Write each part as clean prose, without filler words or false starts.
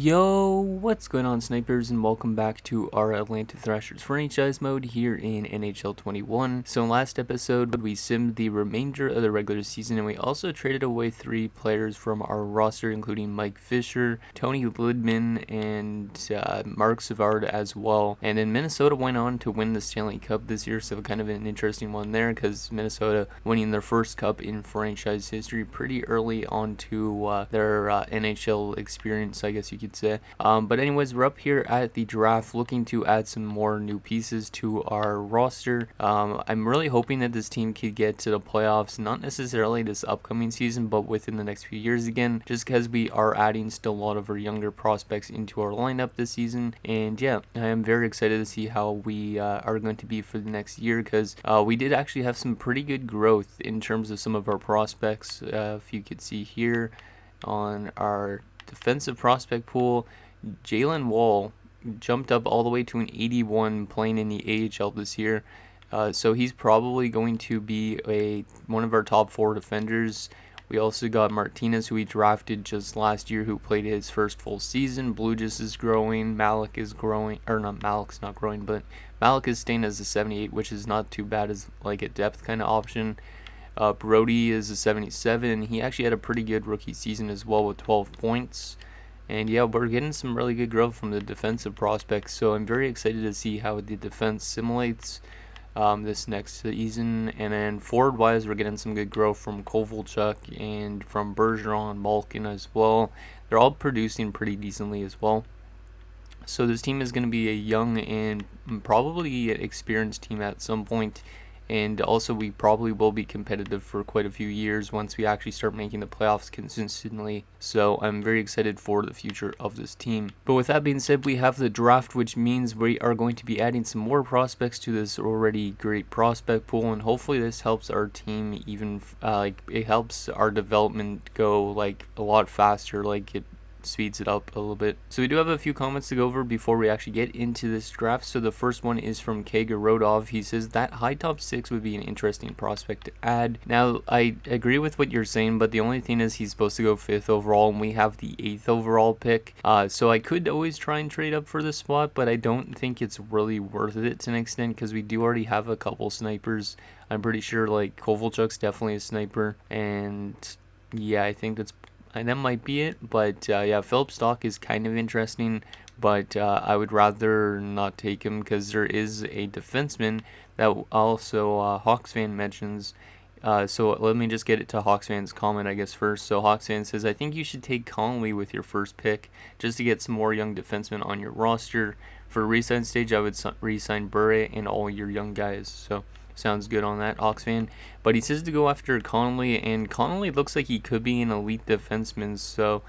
Yo, what's going on, snipers, and welcome back to our Atlanta Thrashers franchise mode here in NHL 21. So in last episode, we simmed the remainder of the regular season, and we also traded away 3 players from our roster, including Mike Fisher, Tony Lidman, and Mark Savard as well. And then Minnesota went on to win the Stanley Cup this year, so kind of an interesting one there, because Minnesota winning their first cup in franchise history pretty early on to their NHL experience, I guess you could say. But anyways, we're up here at the draft looking to add some more new pieces to our roster. I'm really hoping that this team could get to the playoffs, not necessarily this upcoming season, but within the next few years again, just because we are adding still a lot of our younger prospects into our lineup this season. And yeah, I am very excited to see how we are going to be for the next year, because we did actually have some pretty good growth in terms of some of our prospects. If you could see here on our defensive prospect pool, Jalen Wall jumped up all the way to an 81 playing in the AHL this year. So he's probably going to be one of our top 4 defenders. We also got Martinez, who we drafted just last year, who played his first full season. Blugis is growing. Malik is growing. Or not, Malik's not growing, but Malik is staying as a 78, which is not too bad as like a depth kind of option. Brody is a 77, and he actually had a pretty good rookie season as well with 12 points. And yeah, we're getting some really good growth from the defensive prospects, so I'm very excited to see how the defense simulates this next season. And then forward-wise, we're getting some good growth from Kovalchuk and from Bergeron, Malkin as well. They're all producing pretty decently as well. So this team is going to be a young and probably experienced team at some point. And also, we probably will be competitive for quite a few years once we actually start making the playoffs consistently. So I'm very excited for the future of this team. But with that being said, we have the draft, which means we are going to be adding some more prospects to this already great prospect pool. And hopefully this helps our team even, it helps our development go like a lot faster, like it speeds it up a little bit. So we do have a few comments to go over before we actually get into this draft. So the first one is from Kagorodov. He says that high top 6 would be an interesting prospect to add. Now, I agree with what you're saying, but the only thing is he's supposed to go 5th overall, and we have the 8th overall pick. So I could always try and trade up for this spot, but I don't think it's really worth it to an extent, because we do already have a couple snipers. I'm pretty sure like Kovalchuk's definitely a sniper, and yeah, I think that might be it. But yeah, Philip Stock is kind of interesting, but I would rather not take him, because there is a defenseman that also Hawks fan mentions. So let me just get it to Hawks fan's comment, I guess, first. So Hawks fan says, I think you should take Conley with your first pick just to get some more young defensemen on your roster. For resign stage, I would resign Bure and all your young guys. So sounds good on that, Hawks fan. But he says to go after Connolly, and Connolly looks like he could be an elite defenseman. So,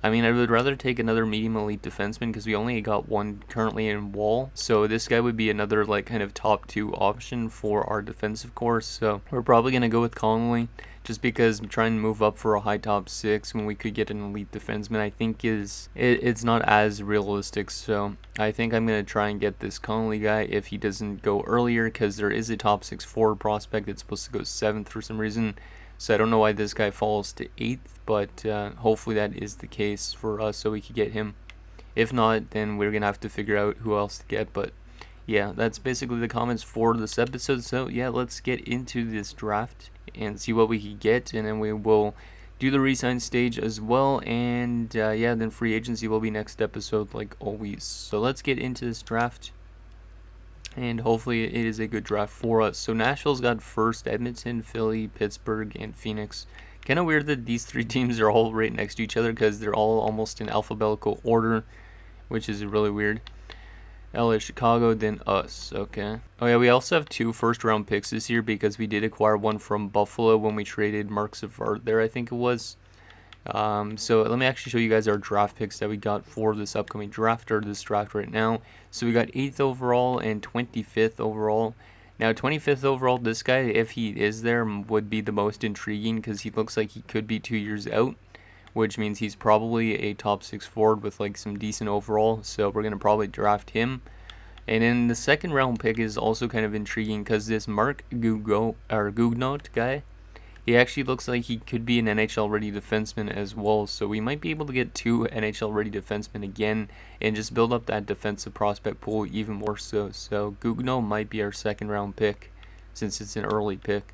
I mean, I would rather take another medium elite defenseman, because we only got one currently in Wall. So this guy would be another like kind of top 2 option for our defensive core. So we're probably going to go with Connolly, just because I'm trying to move up for a high top 6 when we could get an elite defenseman, I think it's not as realistic. So I think I'm going to try and get this Connolly guy if he doesn't go earlier, because there is a top 6 forward prospect that's supposed to go 7th for some reason. So I don't know why this guy falls to 8th, but hopefully that is the case for us, so we could get him. If not, then we're going to have to figure out who else to get. But yeah, that's basically the comments for this episode. So yeah, let's get into this draft and see what we can get, and then we will do the resign stage as well. And yeah, then free agency will be next episode like always. So let's get into this draft, and hopefully it is a good draft for us. So Nashville's got first, Edmonton, Philly, Pittsburgh, and Phoenix. Kind of weird that these 3 teams are all right next to each other, because they're all almost in alphabetical order, which is really weird. LA, Chicago, then us. Okay. Oh yeah, we also have 2 first-round picks this year, because we did acquire one from Buffalo when we traded Mark Savard there, I think it was. So let me actually show you guys our draft picks that we got for this upcoming draft, or this draft right now. So we got 8th overall and 25th overall. Now 25th overall, this guy, if he is there, would be the most intriguing, because he looks like he could be 2 years out, which means he's probably a top 6 forward with like some decent overall. So we're going to probably draft him. And then the second round pick is also kind of intriguing, because this Mark Gugnot guy, He actually looks like he could be an NHL ready defenseman as well, so we might be able to get 2 NHL ready defensemen again and just build up that defensive prospect pool even more so. So Gugno might be our second round pick since it's an early pick.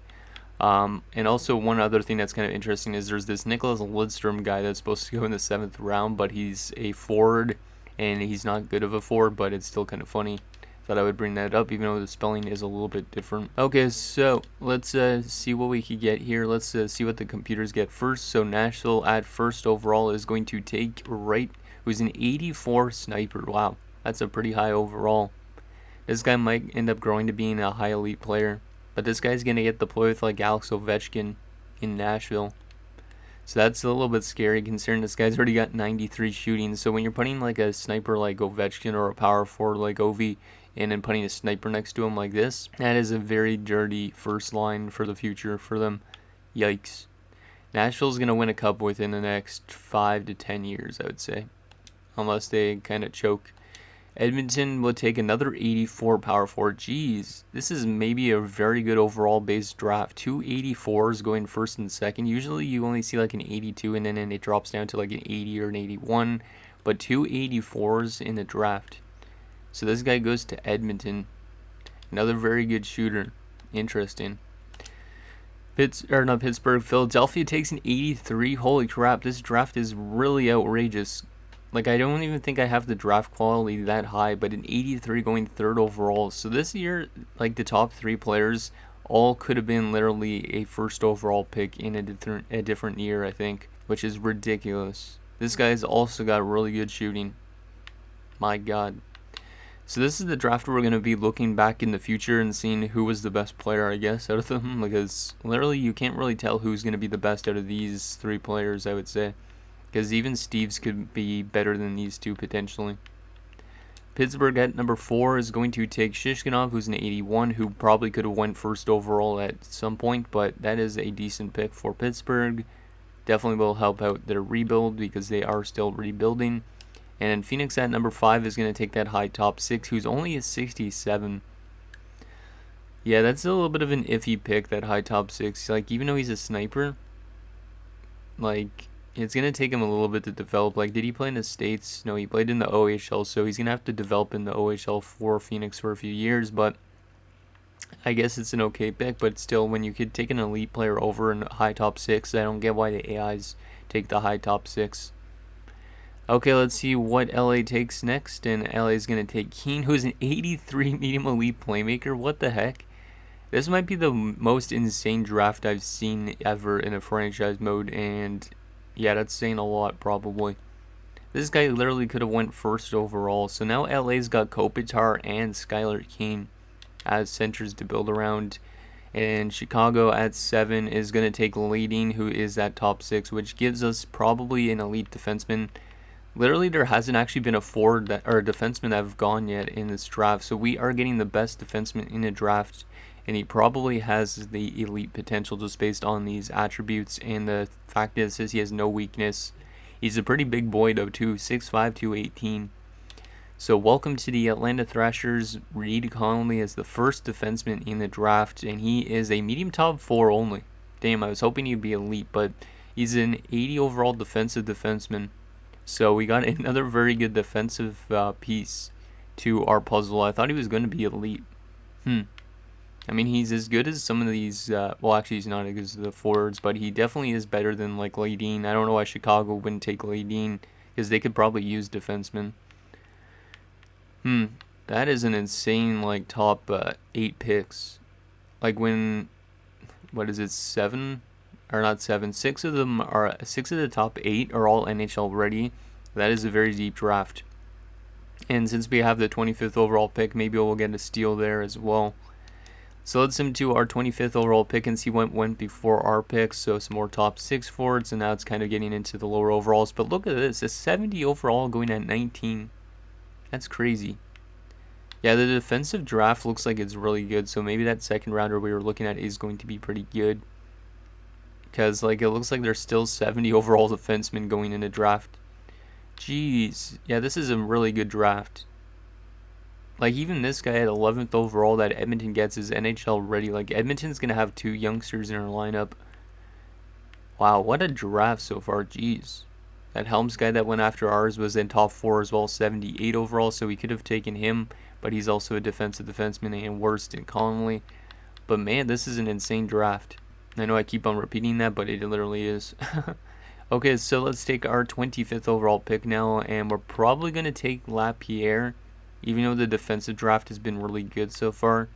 And also one other thing that's kind of interesting is there's this Nicholas Lidstrom guy that's supposed to go in the 7th round, but he's a forward and he's not good of a forward, but it's still kind of funny. Thought I would bring that up, even though the spelling is a little bit different. Okay, so let's see what we could get here. Let's see what the computers get first. So Nashville at first overall is going to take Wright, who's an 84 sniper. Wow, that's a pretty high overall. This guy might end up growing to being a high elite player, but this guy's going to get deployed with like Alex Ovechkin in Nashville. So that's a little bit scary considering this guy's already got 93 shooting. So when you're putting like a sniper like Ovechkin or a power forward like Ovi and then putting a sniper next to him like this, that is a very dirty first line for the future for them. Yikes. Nashville's going to win a cup within the next 5 to 10 years, I would say, unless they kind of choke. Edmonton will take another 84 power forward. Jeez, this is maybe a very good overall base draft. 2 84s going first and second. Usually you only see like an 82 and then it drops down to like an 80 or an 81. But 2 84s in the draft. So this guy goes to Edmonton. Another very good shooter. Interesting. Pittsburgh. Philadelphia takes an 83. Holy crap, this draft is really outrageous. Like, I don't even think I have the draft quality that high, but an 83 going 3rd overall. So this year, like, the top 3 players all could have been literally a 1st overall pick in a different year, I think, which is ridiculous. This guy's also got really good shooting. My God. So this is the draft where we're going to be looking back in the future and seeing who was the best player, I guess, out of them. Because literally you can't really tell who's going to be the best out of these 3 players, I would say. Because even Steve's could be better than these 2 potentially. Pittsburgh at number 4 is going to take Shishkinov, who's an 81, who probably could have went 1st overall at some point, but that is a decent pick for Pittsburgh. Definitely will help out their rebuild because they are still rebuilding. And then Phoenix at number 5 is going to take that high top 6, who's only a 67. Yeah, that's a little bit of an iffy pick, that high top 6. Like, even though he's a sniper, like, it's going to take him a little bit to develop. Like, did he play in the States? No, he played in the OHL, so he's going to have to develop in the OHL for Phoenix for a few years, but I guess it's an okay pick. But still, when you could take an elite player over in high top 6, I don't get why the AIs take the high top 6. Okay, let's see what LA takes next, and LA is going to take Keane, who's an 83 medium elite playmaker. What the heck? This might be the most insane draft I've seen ever in a franchise mode, and yeah, that's saying a lot, probably. This guy literally could have went 1st overall. So now LA's got Kopitar and Skylar Keane as centers to build around. And Chicago at 7 is going to take Leading, who is at top 6, which gives us probably an elite defenseman. Literally, there hasn't actually been a forward or a defenseman that have gone yet in this draft. So we are getting the best defenseman in the draft. And he probably has the elite potential just based on these attributes. And the fact is he has no weakness. He's a pretty big boy though too, 6'5", 218. So welcome to the Atlanta Thrashers. Reed Connolly is the first defenseman in the draft. And he is a medium top 4 only. Damn, I was hoping he'd be elite. But he's an 80 overall defensive defenseman. So we got another very good defensive piece to our puzzle. I thought he was going to be elite. I mean, he's as good as some of these, well, actually, he's not as good as the forwards, but he definitely is better than, like, Ladine. I don't know why Chicago wouldn't take Ladine, because they could probably use defensemen. That is an insane, like, top 8 picks. Like, when, what is it, 7? Or not 7, 6 of them are, 6 of the top 8 are all NHL ready. That is a very deep draft. And since we have the 25th overall pick, maybe we'll get a steal there as well. So let's jump to our 25th overall pick and see what went before our picks. So some more top 6 forwards, and now it's kind of getting into the lower overalls. But look at this, a 70 overall going at 19. That's crazy. Yeah, the defensive draft looks like it's really good. So maybe that second rounder we were looking at is going to be pretty good. Because like it looks like there's still 70 overall defensemen going in the draft. Jeez. Yeah, this is a really good draft. Like, even this guy at 11th overall that Edmonton gets is NHL ready. Like, Edmonton's going to have 2 youngsters in our lineup. Wow, what a draft so far. Jeez. That Helms guy that went after ours was in top 4 as well, 78 overall, so we could have taken him, but he's also a defensive defenseman and worse than Conley. But man, this is an insane draft. I know I keep on repeating that, but it literally is. Okay, so let's take our 25th overall pick now, and we're probably going to take Lapierre, even though the defensive draft has been really good so far.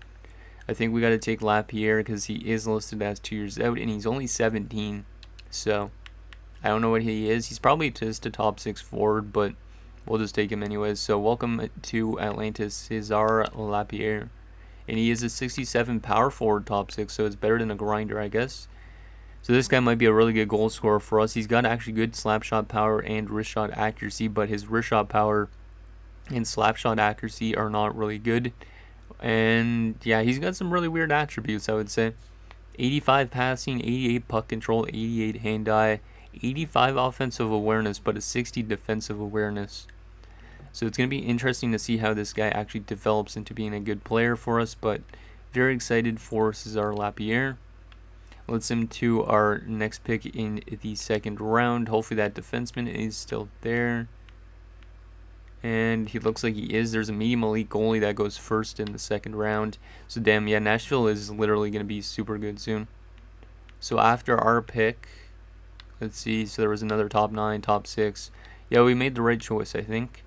I think we got to take Lapierre because he is listed as 2 years out, and he's only 17, so I don't know what he is. He's probably just a top 6 forward, but we'll just take him anyways. So welcome to Atlantis, Cesar Lapierre. And he is a 67 power forward top 6, so it's better than a grinder, I guess. So this guy might be a really good goal scorer for us. He's got actually good slap shot power and wrist shot accuracy, but his wrist shot power and slap shot accuracy are not really good. And yeah, he's got some really weird attributes, I would say. 85 passing, 88 puck control, 88 hand-eye, 85 offensive awareness, but a 60 defensive awareness. So it's going to be interesting to see how this guy actually develops into being a good player for us, but very excited for Cesar Lapierre. Let's send him to our next pick in the second round. Hopefully that defenseman is still there. And he looks like he is. There's a medium elite goalie that goes first in the second round. So damn, yeah, Nashville is literally going to be super good soon. So after our pick, let's see, so there was another top 9, top 6. Yeah, we made the right choice, I think.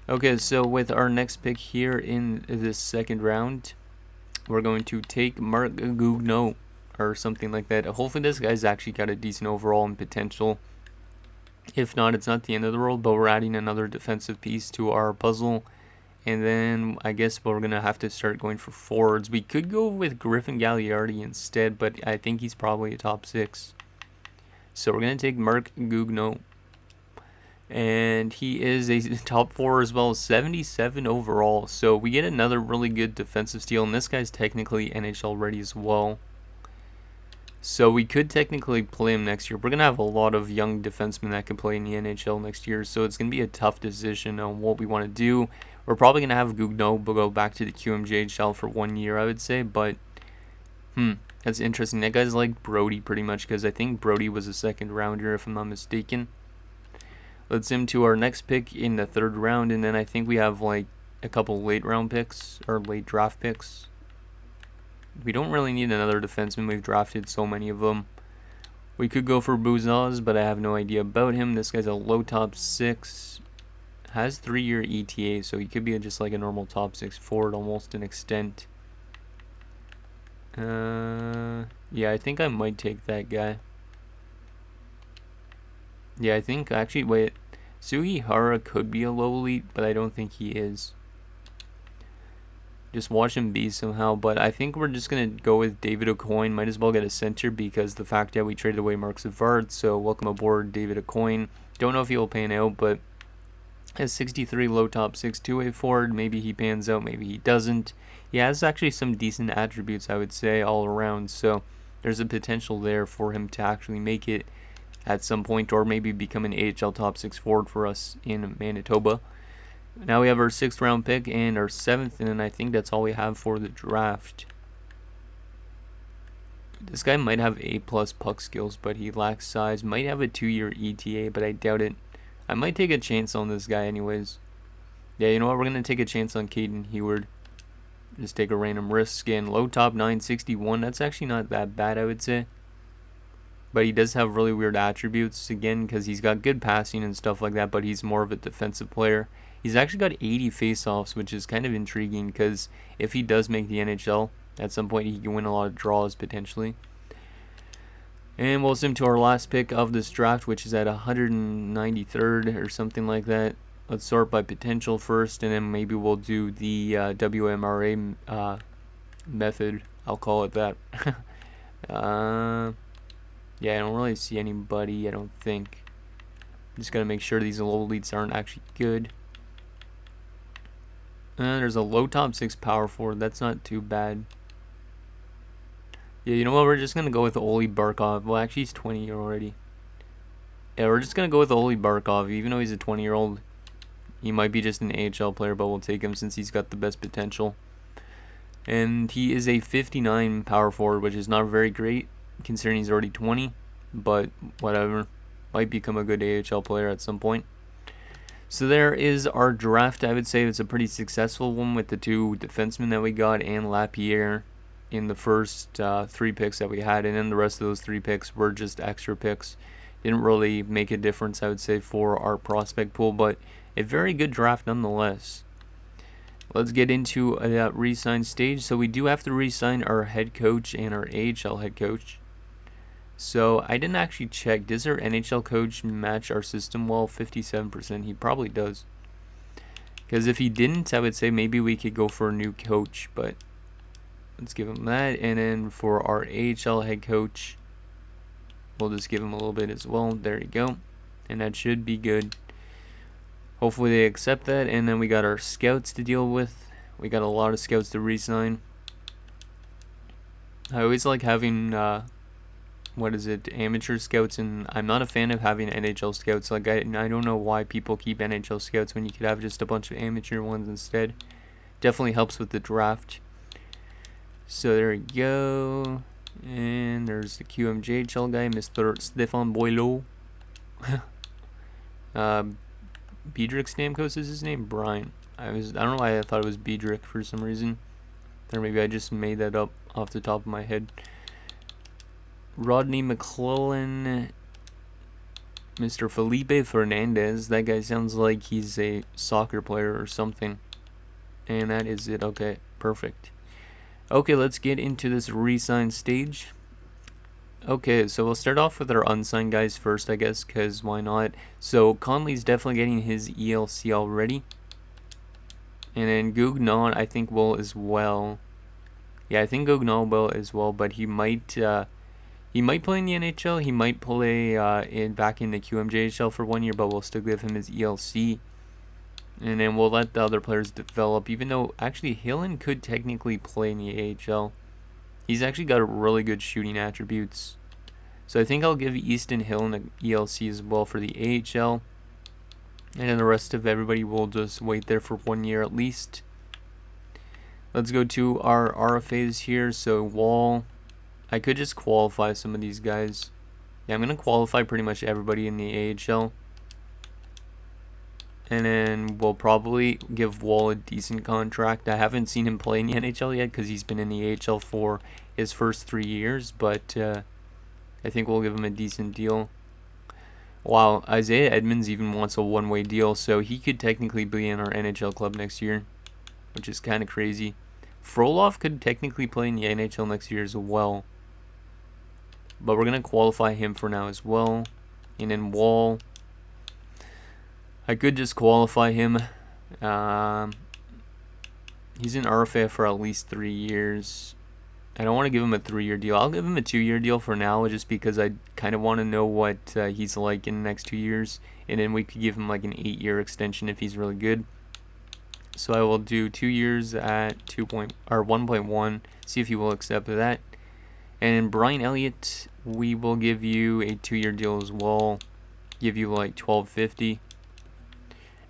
Okay, so with our next pick here in this second round, we're going to take Marc Gugno or something like that. Hopefully this guy's actually got a decent overall and potential. If not, it's not the end of the world, but we're adding another defensive piece to our puzzle. And then I guess we're going to have to start going for forwards. We could go with Griffin Gagliardi instead, but I think he's probably a top 6. So we're going to take Marc Gugno. And he is a top 4 as well, 77 overall. So we get another really good defensive steal, and this guy's technically NHL ready as well. So we could technically play him next year. We're going to have a lot of young defensemen that can play in the NHL next year, so it's going to be a tough decision on what we want to do. We're probably going to have Gugno go back to the QMJHL for 1 year, I would say, but that's interesting. That guy's like Brody pretty much, because I think Brody was a second rounder if I'm not mistaken. Let's send him to our next pick in the third round, and then I think we have like a couple late round picks or late draft picks. We don't really need another defenseman. We've drafted so many of them. We could go for Bouzaz, but I have no idea about him. This guy's a low top 6. Has 3-year ETA, so he could be just like a normal top 6 forward almost an extent. Yeah, I think I might take that guy. Yeah, I think, actually, wait. Sugihara could be a low elite, but I don't think he is. Just watch him be somehow, but I think we're just going to go with David Aucoin. Might as well get a center because the fact that we traded away Mark Savard, so welcome aboard David Aucoin. Don't know if he will pan out, but has 63 low top 6 two-way forward. Maybe he pans out, maybe he doesn't. He has actually some decent attributes, I would say, all around, so there's a potential there for him to actually make it at some point, or maybe become an AHL top 6 forward for us in Manitoba. Now we have our 6th round pick and our 7th, and then I think that's all we have for the draft. This guy might have A+ puck skills, but he lacks size. Might have a 2-year ETA, but I doubt it. I might take a chance on this guy anyways. Yeah, you know what? We're going to take a chance on Caden Heward. Just take a random risk. And low top 961. That's actually not that bad, I would say. But he does have really weird attributes, again, because he's got good passing and stuff like that, but he's more of a defensive player. He's actually got 80 face-offs, which is kind of intriguing, because if he does make the NHL, at some point he can win a lot of draws, potentially. And we'll send him to our last pick of this draft, which is at 193rd or something like that. Let's sort by potential first, and then maybe we'll do the WMRA method. I'll call it that. Yeah, I don't really see anybody, I don't think. Just gotta make sure these low elites aren't actually good. There's a low top 6 power forward. That's not too bad. Yeah, you know what? We're just gonna go with Oli Barkov. Well, actually, he's 20 already. Yeah, we're just gonna go with Oli Barkov. Even though he's a 20-year-old, he might be just an AHL player, but we'll take him since he's got the best potential. And he is a 59 power forward, which is not very great considering he's already 20. but whatever. Might become a good AHL player at some point. So there is our draft. I would say it's a pretty successful one with the 2 defensemen that we got and Lapierre in the first 3 picks that we had, and then the rest of those 3 picks were just extra picks. Didn't really make a difference, I would say, for our prospect pool, but a very good draft nonetheless. Let's get into that re-sign stage. So we do have to re-sign our head coach and our AHL head coach. So I didn't actually check. Does our NHL coach match our system well? 57%. He probably does. Because if he didn't, I would say maybe we could go for a new coach. But let's give him that. And then for our AHL head coach, we'll just give him a little bit as well. There you go. And that should be good. Hopefully they accept that. And then we got our scouts to deal with. We got a lot of scouts to re-sign. I always like having... amateur scouts, and I'm not a fan of having NHL scouts. Like, I don't know why people keep NHL scouts when you could have just a bunch of amateur ones instead. Definitely helps with the draft. So there we go. And there's the QMJHL guy, Mr. Stefan Boileau. Biedrick Stamkos is his name? Brian. I don't know why I thought it was Biedrick for some reason. Or maybe I just made that up off the top of my head. Rodney McClellan, Mr. Felipe Fernandez. That guy sounds like he's a soccer player or something. And that is it. Okay, perfect. Okay, let's get into this re-sign stage. Okay, so we'll start off with our unsigned guys first, I guess, because why not? So Conley's definitely getting his ELC already. And then Gugnon, I think, will as well. Yeah, I think Gugnon will as well, but he might play in the NHL. He might play back in the QMJHL for 1 year, but we'll still give him his ELC. And then we'll let the other players develop, even though actually Hillen could technically play in the AHL. He's actually got really good shooting attributes. So I think I'll give Easton Hillen an ELC as well for the AHL. And then the rest of everybody will just wait there for 1 year at least. Let's go to our RFAs here. So Wall. I could just qualify some of these guys. Yeah, I'm going to qualify pretty much everybody in the AHL. And then we'll probably give Wall a decent contract. I haven't seen him play in the NHL yet because he's been in the AHL for his first 3 years. But I think we'll give him a decent deal. Wow, Isaiah Edmonds even wants a one-way deal. So he could technically be in our NHL club next year, which is kind of crazy. Frolov could technically play in the NHL next year as well. But we're going to qualify him for now as well. And then Wall, I could just qualify him. He's in RFA for at least 3 years. I don't want to give him a 3-year deal. I'll give him a 2-year deal for now, just because I kind of want to know what he's like in the next 2 years. And then we could give him like an 8-year extension if he's really good. So I will do 2 years at 1.1. See if he will accept that. And Brian Elliott, we will give you a 2-year deal as well. Give you like $12.50.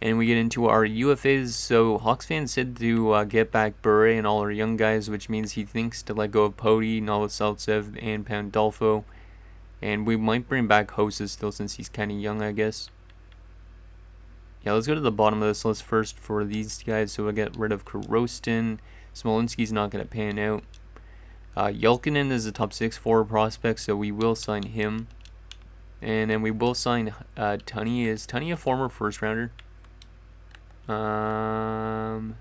And we get into our UFAs. So Hawks fans said to get back Bure and all our young guys, which means he thinks to let go of Pody, Novoseltsev, and Pandolfo. And we might bring back Hossa still since he's kind of young, I guess. Yeah, let's go to the bottom of this list first for these guys. So we'll get rid of Korostin. Smolinski's not going to pan out. Yelkinen is a top 6 forward prospect, so we will sign him. And then we will sign Tunney. Is Tunney a former first rounder?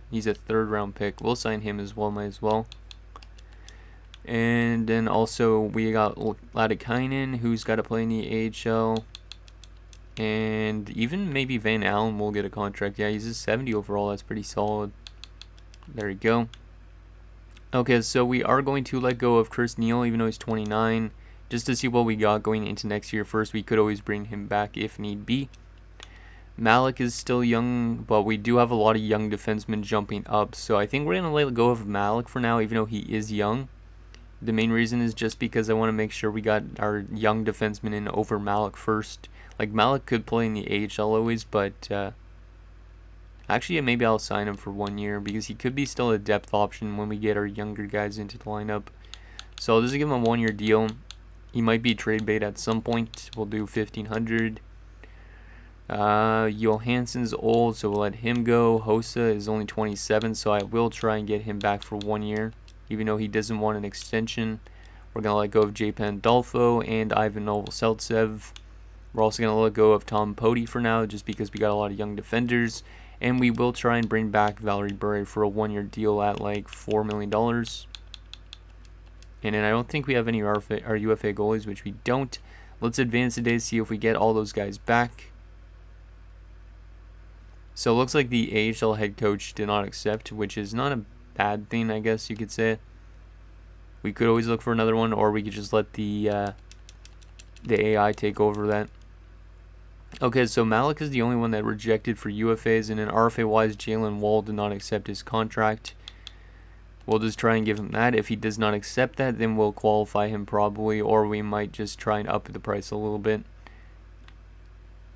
He's a 3rd round pick. We'll sign him as well, might as well. And then also we got Ladikainen, who's got to play in the AHL. And even maybe Van Allen will get a contract. Yeah, he's a 70 overall. That's pretty solid. There you go. Okay, so we are going to let go of Chris Neal, even though he's 29, just to see what we got going into next year first. We could always bring him back if need be. Malik is still young, but we do have a lot of young defensemen jumping up. So I think we're going to let go of Malik for now, even though he is young. The main reason is just because I want to make sure we got our young defensemen in over Malik first. Like, Malik could play in the AHL always, but actually maybe I'll sign him for 1 year because he could be still a depth option when we get our younger guys into the lineup. So I'll just give him a 1-year deal. He might be trade bait at some point. We'll do 1,500. Johansson's old, so we'll let him go. Hossa is only 27, so I will try and get him back for 1 year, even though he doesn't want an extension. We're going to let go of J. Pandolfo and Ivan Novoseltsev. We're also going to let go of Tom Poti for now, just because we got a lot of young defenders. And we will try and bring back Valerie Bure for a 1 year deal at like $4 million. And then I don't think we have any our UFA goalies, which we don't. Let's advance today, see if we get all those guys back. So it looks like the AHL head coach did not accept, which is not a bad thing, I guess you could say. We could always look for another one, or we could just let the AI take over that. Okay, so Malik is the only one that rejected for UFAs, and then RFA-wise, Jalen Wall did not accept his contract. We'll just try and give him that. If he does not accept that, then we'll qualify him probably, or we might just try and up the price a little bit.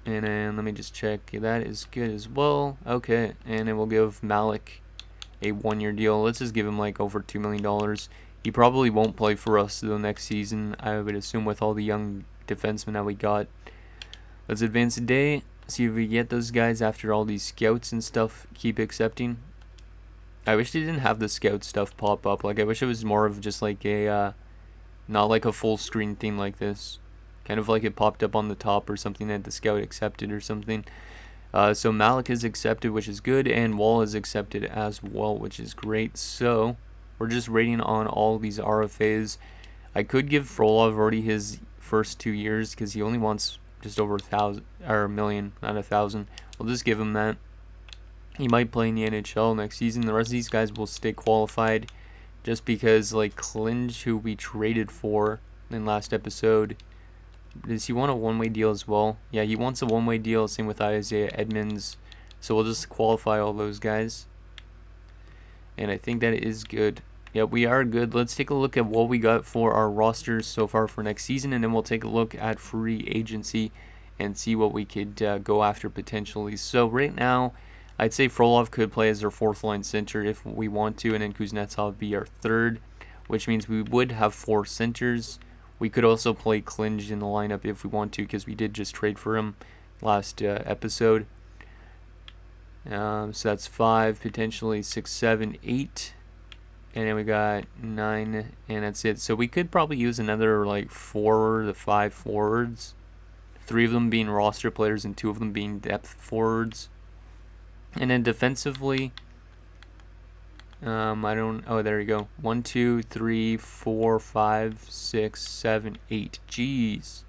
And then let me just check. That is good as well. Okay, and then we'll give Malik a 1 year deal. Let's just give him like over $2 million. He probably won't play for us the next season, I would assume, with all the young defensemen that we got. Let's advance today, see if we get those guys after all these scouts and stuff keep accepting. I wish they didn't have the scout stuff pop up. Like, I wish it was more of just like a, not like a full screen thing like this. Kind of like it popped up on the top or something that the scout accepted or something. So Malik is accepted, which is good, and Wall is accepted as well, which is great. So we're just rating on all these RFAs. I could give Frolov already his first 2 years because he only wants just over 1,000 or 1 million, not 1,000. We'll just give him that. He might play in the NHL next season. The rest of these guys will stay qualified, just because like Klinge, who we traded for in last episode. Does he want a one-way deal as well? Yeah, he wants a one-way deal. Same with Isaiah Edmonds. So we'll just qualify all those guys. And I think that is good. Yeah, we are good. Let's take a look at what we got for our rosters so far for next season. And then we'll take a look at free agency and see what we could go after potentially. So right now, I'd say Frolov could play as our fourth line center if we want to. And then Kuznetsov be our third, which means we would have 4 centers. We could also play Klinge in the lineup if we want to, because we did just trade for him last episode. So that's 5, potentially 6, 7, 8. And then we got 9, and that's it. So we could probably use another like 4 to 5 forwards. 3 of them being roster players and 2 of them being depth forwards. And then defensively, oh, there you go. 1, 2, 3, 4, 5, 6, 7, 8. Jeez.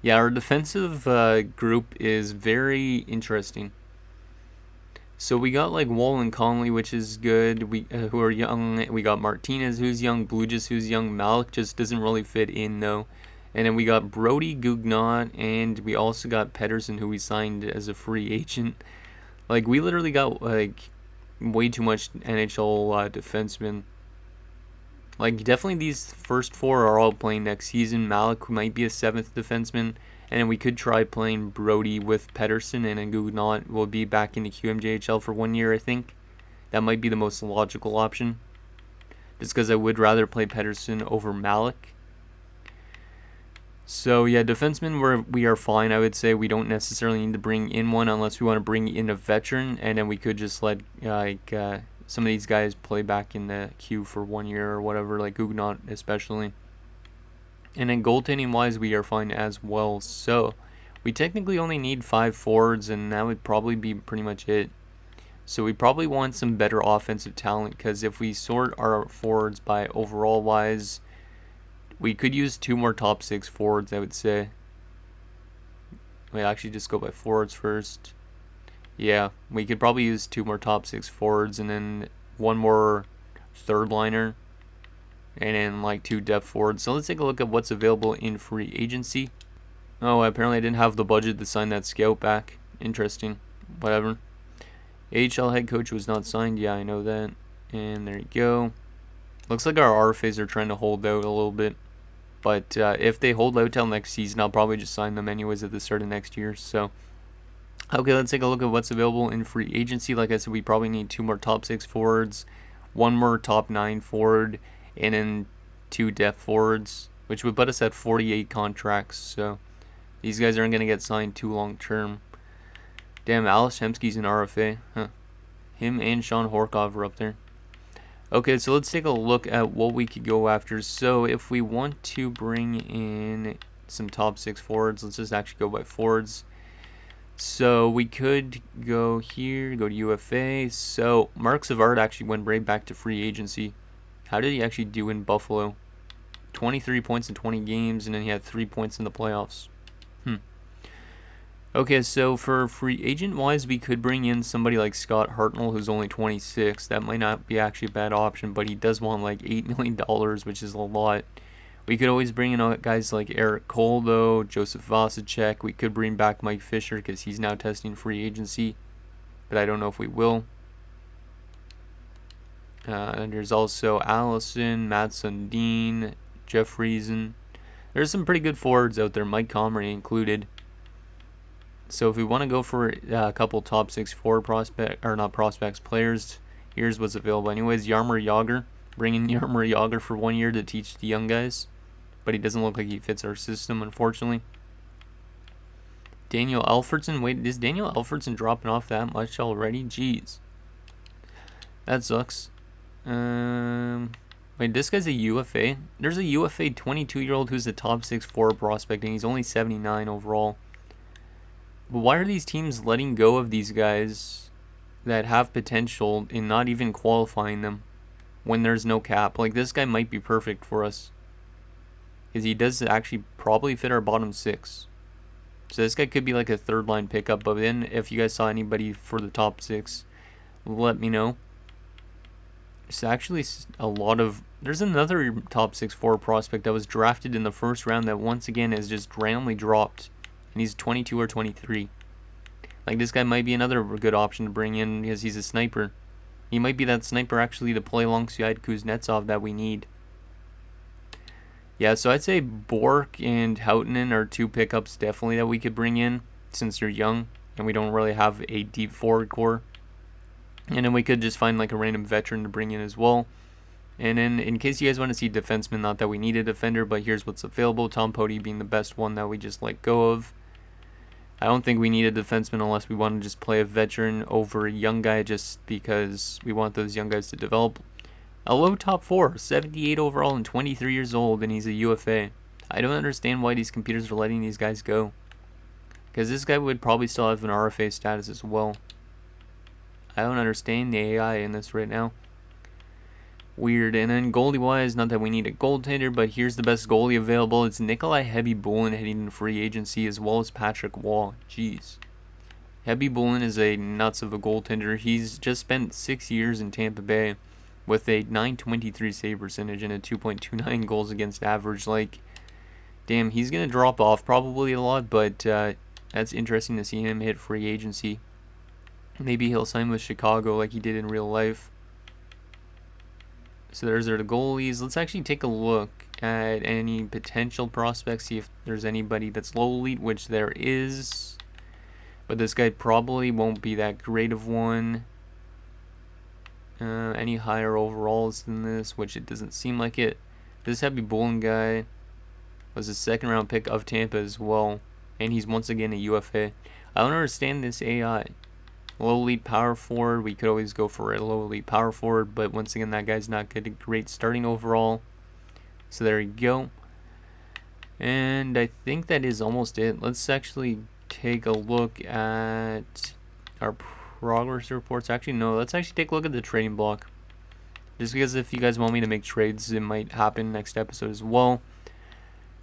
Yeah, our defensive group is very interesting. So we got like Wall and Conley, which is good. We who are young. We got Martinez, who's young. Blugis, who's young. Malik just doesn't really fit in though. And then we got Brody Gugnaut, and we also got Pedersen, who we signed as a free agent. Like, we literally got like way too much NHL defensemen. Like, definitely these first 4 are all playing next season. Malik might be a 7th defenseman. And then we could try playing Brody with Pedersen, and then Gugnaut will be back in the QMJHL for 1 year, I think. That might be the most logical option. Just because I would rather play Pedersen over Malik. So yeah, defensemen we are fine. I would say we don't necessarily need to bring in one unless we want to bring in a veteran, and then we could just let some of these guys play back in the queue for 1 year or whatever, like Gugnaut especially. And then goaltending wise, we are fine as well. So we technically only need 5 forwards, and that would probably be pretty much it. So we probably want some better offensive talent, because if we sort our forwards by overall wise, we could use 2 more top 6 forwards, I would say. Wait, actually just go by forwards first. Yeah, we could probably use 2 more top 6 forwards, and then 1 more third liner, and then like 2 depth forwards. So let's take a look at what's available in free agency. Oh, apparently I didn't have the budget to sign that scout back. Interesting. Whatever. AHL head coach was not signed. Yeah, I know that. And there you go. Looks like our RFAs are trying to hold out a little bit. But if they hold out till next season, I'll probably just sign them anyways at the start of next year. So, okay, let's take a look at what's available in free agency. Like I said, we probably need 2 more top 6 forwards, 1 more top 9 forward, and then 2 depth forwards, which would put us at 48 contracts. So these guys aren't going to get signed too long term. Damn, Alex Hemsky's an RFA. Huh. Him and Sean Horkov are up there. Okay, so let's take a look at what we could go after. So if we want to bring in some top 6 forwards, let's just actually go by forwards. So we could go here, go to UFA. So Mark Savard actually went right back to free agency. How did he actually do in Buffalo? 23 points in 20 games, and then he had 3 points in the playoffs. Okay, so for free agent-wise, we could bring in somebody like Scott Hartnell, who's only 26. That might not be actually a bad option, but he does want like $8 million, which is a lot. We could always bring in guys like Eric Cole, though, Joseph Vasicek. We could bring back Mike Fisher because he's now testing free agency, but I don't know if we will. And there's also Allison, Matt Sundin, Jeff Reason. There's some pretty good forwards out there, Mike Comrie included. So if we want to go for a couple top 6 forward players, here's what's available. Anyways, Jaromir Jagr. Bring in Jaromir Jagr for 1 year to teach the young guys, but he doesn't look like he fits our system, unfortunately. Daniel Alfredson. Wait, is Daniel Alfredson dropping off that much already? Jeez. That sucks. Wait, this guy's a UFA? There's a UFA 22-year-old who's a top 6 forward prospect, and he's only 79 overall. But why are these teams letting go of these guys that have potential and not even qualifying them when there's no cap? Like, this guy might be perfect for us, because he does actually probably fit our bottom 6. So this guy could be like a third-line pickup. But then if you guys saw anybody for the top 6, let me know. There's actually a lot of... There's another top 6 forward prospect that was drafted in the first round that once again is just randomly dropped. And he's 22 or 23. Like, this guy might be another good option to bring in because he's a sniper. He might be that sniper actually to play alongside Kuznetsov that we need. Yeah, so I'd say Bork and Houghton are 2 pickups definitely that we could bring in since they're young and we don't really have a deep forward core. And then we could just find like a random veteran to bring in as well. And then in case you guys want to see defensemen, not that we need a defender, but here's what's available. Tom Poti being the best one that we just let go of. I don't think we need a defenseman unless we want to just play a veteran over a young guy just because we want those young guys to develop. A low top 4, 78 overall and 23 years old, and he's a UFA. I don't understand why these computers are letting these guys go. Because this guy would probably still have an RFA status as well. I don't understand the AI in this right now. Weird. And then goalie-wise, not that we need a goaltender, but here's the best goalie available. It's Nikolai Hebby-Bulin heading into free agency, as well as Patrick Waugh. Jeez. Hebby-Bulin is a nuts of a goaltender. He's just spent 6 years in Tampa Bay with a .923 save percentage and a 2.29 goals against average. Like, damn, he's going to drop off probably a lot, but that's interesting to see him hit free agency. Maybe he'll sign with Chicago like he did in real life. So there's the goalies. Let's actually take a look at any potential prospects, see if there's anybody that's low elite, which there is. But this guy probably won't be that great of one. Any higher overalls than this, which it doesn't seem like it. This Hebby-Bulin guy was a 2nd round pick of Tampa as well. And he's once again a UFA. I don't understand this AI. Low elite power forward, we could always go for a low elite power forward, but once again, that guy's not good, great starting overall. So there you go. And I think that is almost it. Let's actually take a look at our progress reports. Actually, no, let's actually take a look at the trading block. Just because if you guys want me to make trades, it might happen next episode as well.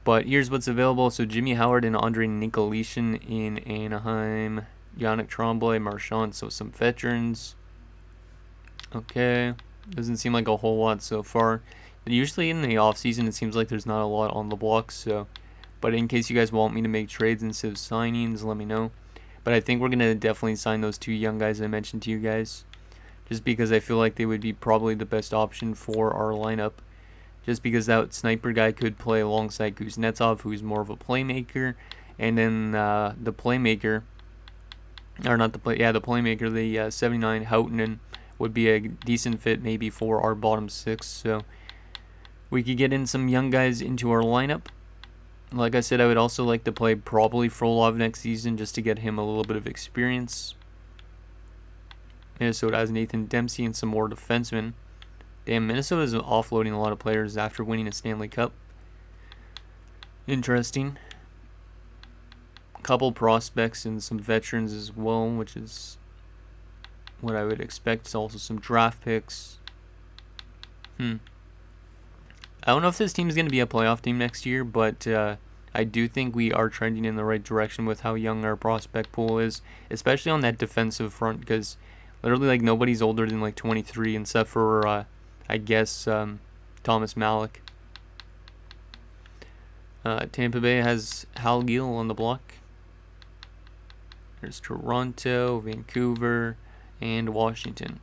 But here's what's available. So Jimmy Howard and Andre Nicolishin in Anaheim. Yannick Tremblay, Marchand, so some veterans. Okay, doesn't seem like a whole lot so far. But usually in the offseason, it seems like there's not a lot on the block. So, but in case you guys want me to make trades instead of signings, let me know. But I think we're going to definitely sign those 2 young guys I mentioned to you guys. Just because I feel like they would be probably the best option for our lineup. Just because that sniper guy could play alongside Kuznetsov, who's more of a playmaker. And then the playmaker... Or not the playmaker, the 79 Houghton would be a decent fit maybe for our bottom 6. So We could get in some young guys into our lineup. Like I said, I would also like to play probably Frolov next season just to get him a little bit of experience. Minnesota has Nathan Dempsey and some more defensemen. Damn, Minnesota is offloading a lot of players after winning a Stanley Cup. Interesting. A couple prospects and some veterans as well, which is what I would expect. It's also some draft picks. I don't know if this team is going to be a playoff team next year, but I do think we are trending in the right direction with how young our prospect pool is, especially on that defensive front, because literally like nobody's older than like 23 except for I guess Thomas Malik. Tampa Bay has Hal Gill on the block. There's Toronto, Vancouver, and Washington.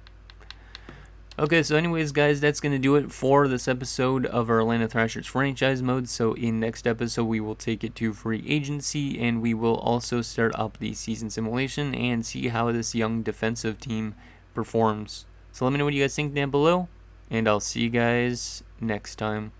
Okay, so anyways, guys, that's going to do it for this episode of our Atlanta Thrashers franchise mode. So in next episode, we will take it to free agency, and we will also start up the season simulation and see how this young defensive team performs. So let me know what you guys think down below, and I'll see you guys next time.